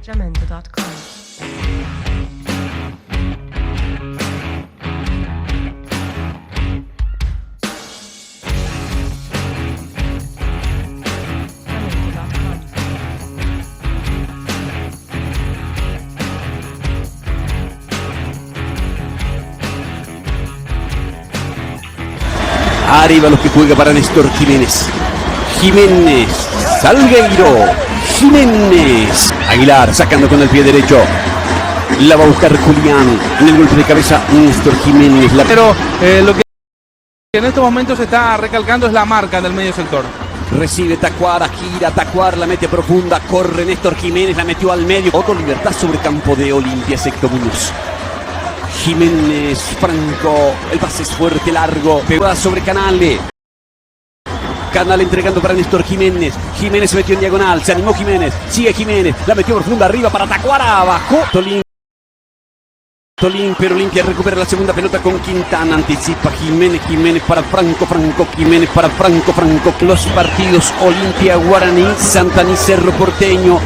Jamendo.com. Arriba los que juega para Néstor Jiménez. Jiménez, Salgueiro, Jiménez. Aguilar sacando con el pie derecho. La va a buscar Julián. En el golpe de cabeza, Néstor Jiménez. Pero lo que en estos momentos se está recalcando es la marca del medio sector. Recibe Tacuara, gira Tacuara, la mete profunda, corre Néstor Jiménez, la metió al medio. Otro Libertad sobre campo de Olimpia, Sector Muñoz. Jiménez, Franco, el pase es fuerte, largo, pegada sobre Canale. Canale entregando para Néstor Jiménez. Jiménez se metió en diagonal, se animó Jiménez, sigue Jiménez, la metió profunda arriba para Tacuara, bajó Tolín, pero Olimpia recupera la segunda pelota con Quintana, anticipa Jiménez para Franco, Jiménez para Franco. Los partidos Olimpia, Guaraní, Santaní, Cerro Porteño.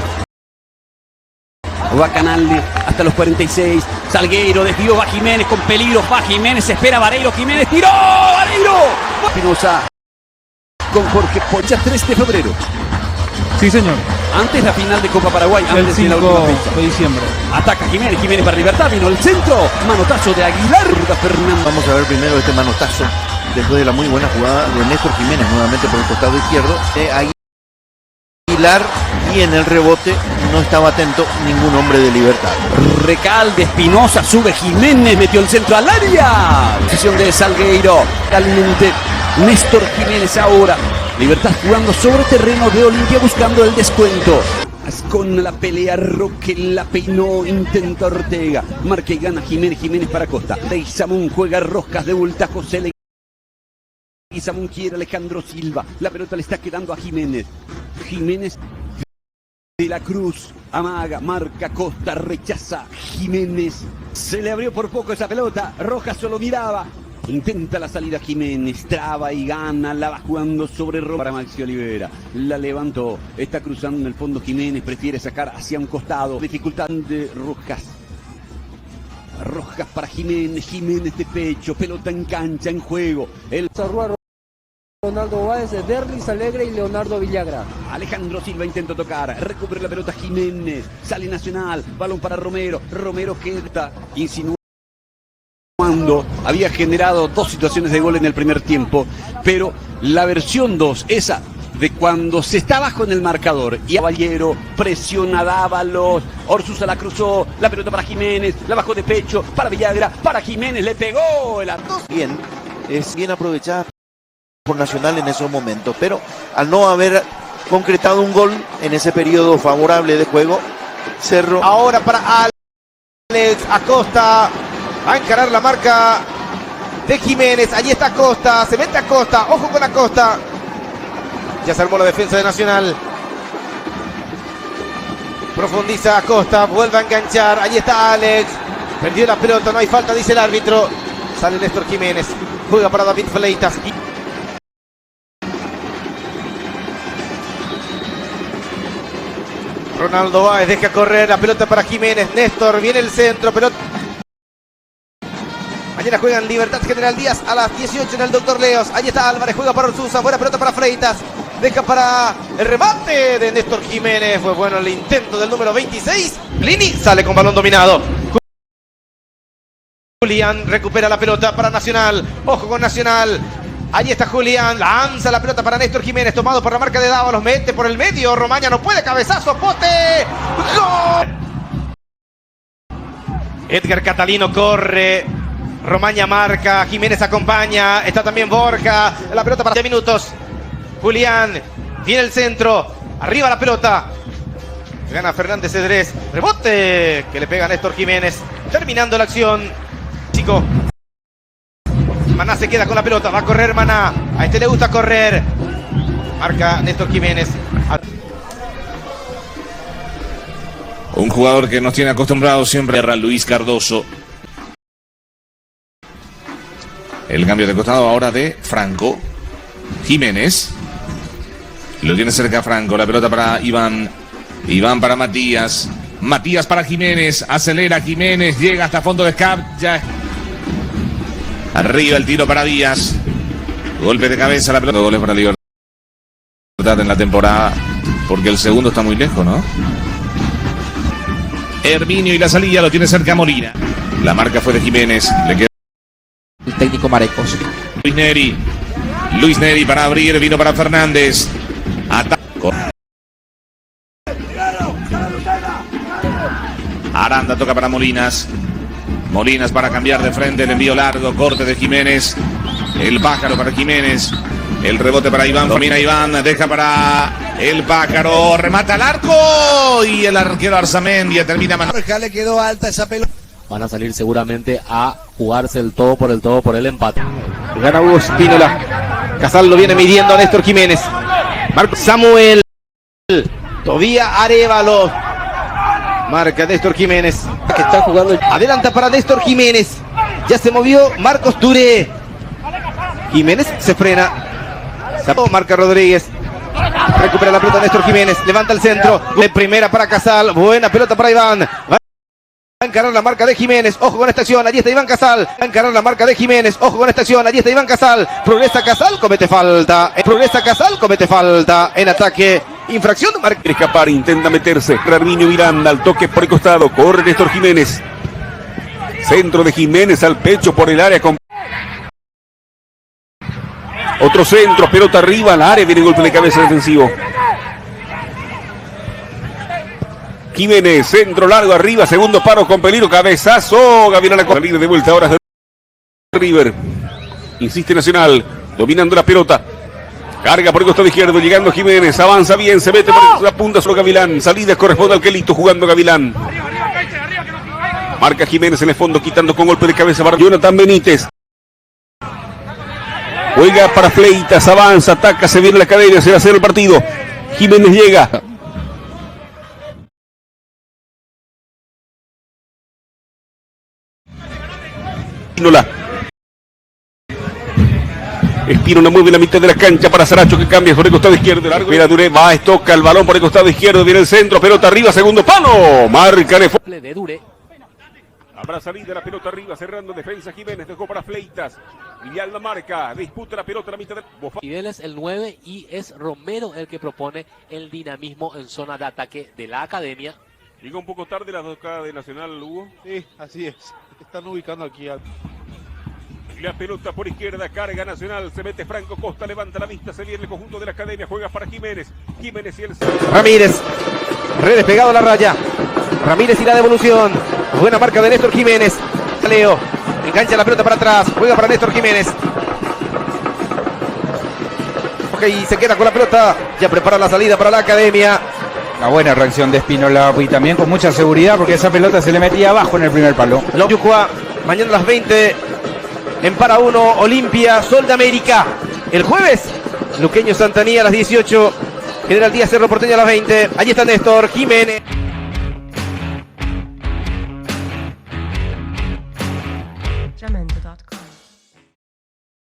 Va Canale hasta los 46. Salgueiro desvió, va Jiménez con peligro, va Jiménez, espera Vareiro, Jiménez tiró, Vareiro. Espinosa con Jorge Pocha, 3 de febrero. Sí, señor. Antes la final de Copa Paraguay, El antes 5 de la última fecha. de diciembre. Ataca Jiménez para Libertad, vino el centro, manotazo de Aguilar. Fernando. Vamos a ver primero este manotazo, después de la muy buena jugada de Néstor Jiménez, nuevamente por el costado izquierdo. Aguilar, y en el rebote no estaba atento ningún hombre de Libertad. Recalde, Espinosa, sube Jiménez, metió el centro al área. Decisión de Salgueiro, realmente Néstor Jiménez ahora. Libertad jugando sobre terreno de Olimpia buscando el descuento. Con la pelea Roque la peinó, intenta Ortega. Marca y gana Jiménez para Costa. Leguizamón juega roscas de vuelta José Leguizamón quiere Alejandro Silva. La pelota le está quedando a Jiménez. Jiménez de la Cruz, amaga, marca Costa, rechaza Jiménez. Se le abrió por poco esa pelota. Rojas solo miraba. Intenta la salida Jiménez, traba y gana, la va jugando sobre Rojas para Maxi Olivera. La levantó, está cruzando en el fondo Jiménez, prefiere sacar hacia un costado. Dificultad de Rojas. Rojas para Jiménez de pecho, pelota en cancha, en juego. El Ronaldo Báez, Derlis Alegre y Leonardo Villagra. Alejandro Silva intenta tocar, recupera la pelota Jiménez, sale Nacional, balón para Romero queda insinuando. Había generado 2 situaciones de gol en el primer tiempo, pero la versión 2, esa de cuando se está bajo en el marcador y Caballero presiona a Dávalos, Orsuza la cruzó, la pelota para Jiménez, la bajó de pecho, para Villagra, para Jiménez, le pegó el arco. Bien, es bien aprovechada por Nacional en esos momentos, pero al no haber concretado un gol en ese periodo favorable de juego, Cerro. Ahora para Alex Acosta, a encarar la marca de Jiménez. Allí está Acosta, se mete Acosta, ojo con Acosta. Ya se armó la defensa de Nacional. Profundiza Acosta, vuelve a enganchar. Allí está Alex, perdió la pelota, no hay falta, dice el árbitro. Sale Néstor Jiménez, juega para David Fleitas. Ronaldo Báez deja correr la pelota para Jiménez. Néstor, viene el centro, pelota. Mañana juegan Libertad General Díaz a las 18 en el Dr. Leos. Allí está Álvarez, juega para Orsuza, buena pelota para Freitas. Deja para el remate de Néstor Jiménez. Fue bueno el intento del número 26. Lini sale con balón dominado. Julián recupera la pelota para Nacional. Ojo con Nacional. Allí está Julián, lanza la pelota para Néstor Jiménez, tomado por la marca de Dávalos, mete por el medio, Romaña no puede, cabezazo, pote, ¡gol! Edgar Catalino corre, Romaña marca, Jiménez acompaña, está también Borja, la pelota para 10 minutos, Julián, viene el centro, arriba la pelota, gana Fernández Cedrés, rebote que le pega a Néstor Jiménez, terminando la acción, chico. Maná se queda con la pelota, va a correr Maná, a este le gusta correr, marca Néstor Jiménez. Un jugador que nos tiene acostumbrados siempre a Luis Cardoso. El cambio de costado ahora de Franco. Jiménez. Lo tiene cerca Franco, la pelota para Iván. Iván para Matías. Matías para Jiménez, acelera Jiménez, llega hasta fondo de escap, ya. Arriba el tiro para Díaz. Golpe de cabeza, la pelota. Goles para Libertad en la temporada, porque el segundo está muy lejos, ¿no? Herminio y la salida lo tiene cerca Molina. La marca fue de Jiménez, le queda El técnico Marecos. Luis Neri para abrir, vino para Fernández. Ataco. Aranda toca para Molinas. Molinas para cambiar de frente, el envío largo, corte de Jiménez. El pájaro para Jiménez. El rebote para Iván, domina Iván, deja para el pájaro, remata al arco y el arquero Arzamendia termina. Le quedó alta esa pelota. Van a salir seguramente a jugarse el todo por el empate. Gana Hugo Spínola. Casal lo viene midiendo a Néstor Jiménez. Marco Samuel. Todavía Arévalo. Marca Néstor Jiménez. Que está jugando. Adelanta para Néstor Jiménez. Ya se movió Marcos Touré. Jiménez se frena. Marca Rodríguez. Recupera la pelota Néstor Jiménez. Levanta el centro. De primera para Casal. Buena pelota para Iván. Va a encarar la marca de Jiménez. Ojo con esta acción. Allí está Iván Casal. Va a encarar la marca de Jiménez. Ojo con esta acción. Allí está Iván Casal. Progresa Casal. Comete falta. Progresa Casal. Comete falta. En ataque. Infracción. Quiere escapar. Intenta meterse. Herminio Miranda. Al toque por el costado. Corre Néstor Jiménez. Centro de Jiménez al pecho por el área. Otro centro. Pelota arriba al área. Viene golpe de cabeza defensivo. Jiménez, centro largo arriba, segundo paro con peligro, cabezazo, Gavilán a salir de vuelta ahora de River. Insiste Nacional, dominando la pelota. Carga por el costado izquierdo, llegando Jiménez, avanza bien, se mete por la punta solo Gavilán. Salida corresponde al Quelito, jugando Gavilán. Marca Jiménez en el fondo, quitando con golpe de cabeza para Jonathan Benítez. Juega para Fleitas, avanza, ataca, se viene la cadena, se va a hacer el partido. Jiménez llega. Espínola mueve la mitad de la cancha para Saracho que cambia por el costado izquierdo. Largo. Mira Duré, va, toca el balón por el costado izquierdo. Viene el centro, pelota arriba, segundo palo. Marca De Dure. Habrá salida la pelota arriba, cerrando defensa Jiménez. Dejó para Fleitas. Villar la marca, disputa la pelota a la mitad de. Fidel es el 9 y es Romero el que propone el dinamismo en zona de ataque de la academia. Llega un poco tarde las 2K de Nacional, Hugo. Sí, así es. Están ubicando aquí a... La pelota por izquierda, carga Nacional, se mete Franco Costa, levanta la vista, se viene el conjunto de la academia, juega para Jiménez. Jiménez y el... Ramírez. Re despegado a la raya. Ramírez y la devolución. Buena marca de Néstor Jiménez. Leo. Engancha la pelota para atrás. Juega para Néstor Jiménez. Ok, se queda con la pelota. Ya prepara la salida para la academia. Una buena reacción de Spínola y también con mucha seguridad porque esa pelota se le metía abajo en el primer palo. Yucua, mañana a las 20 en Para Uno, Olimpia, Sol de América. El jueves, Luqueño Santanía a las 18, General Díaz Cerro Porteño a las 20. Allí está Néstor Jiménez.